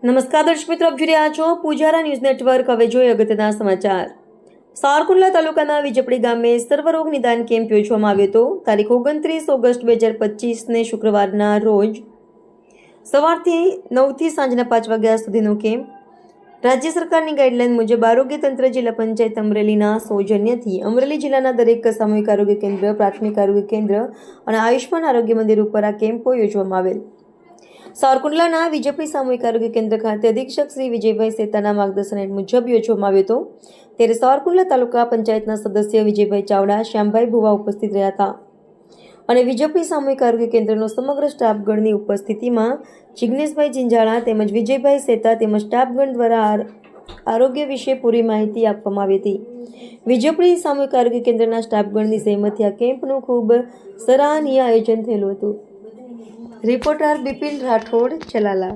નમસ્કાર દર્શક મિત્રો, આપ જોઈ રહ્યા છો પૂજારા ન્યૂઝ નેટવર્ક. હવે જોઈએ અગત્યના સમાચાર. સાવરકુંડલા તાલુકાના વિજપડી ગામે સર્વરોગ નિદાન કેમ્પ યોજવામાં આવ્યો હતો. તારીખ 29 ઓગસ્ટ 2025ને શુક્રવારના રોજ સવારથી 9થી સાંજના 5 વાગ્યા સુધીનો કેમ્પ રાજ્ય સરકારની ગાઈડલાઈન મુજબ આરોગ્ય તંત્ર જિલ્લા પંચાયત અમરેલીના સૌજન્યથી અમરેલી જિલ્લાના દરેક સામૂહિક આરોગ્ય કેન્દ્ર, પ્રાથમિક આરોગ્ય કેન્દ્ર અને આયુષ્માન આરોગ્ય મંદિર ઉપર આ કેમ્પો યોજવામાં આવેલ. સાવરકુંડલાના વિજપડી સામૂહિક આરોગ્ય કેન્દ્ર ખાતે અધિક્ષક શ્રી વિજયભાઈ સેતાના માર્ગદર્શન મુજબ યોજવામાં આવ્યો હતો. ત્યારે સાવરકુંડલા તાલુકા પંચાયતના સદસ્ય વિજયભાઈ ચાવડા, શ્યામભાઈ ભુવા ઉપસ્થિત રહ્યા હતા અને વિજપડી સામૂહિક આરોગ્ય કેન્દ્રનો સમગ્ર સ્ટાફગણની ઉપસ્થિતિમાં જિગ્નેશભાઈ જિંજાળા તેમજ વિજયભાઈ સેતા તેમજ સ્ટાફગણ દ્વારા આરોગ્ય વિશે પૂરી માહિતી આપવામાં આવી હતી. વિજપડી સામૂહિક આરોગ્ય કેન્દ્રના સ્ટાફગણની સહેમતથી આ કેમ્પનું ખૂબ સરાહનીય આયોજન થયેલું હતું. રિપોર્ટર બિપિન રાઠોડ, ચલાલા.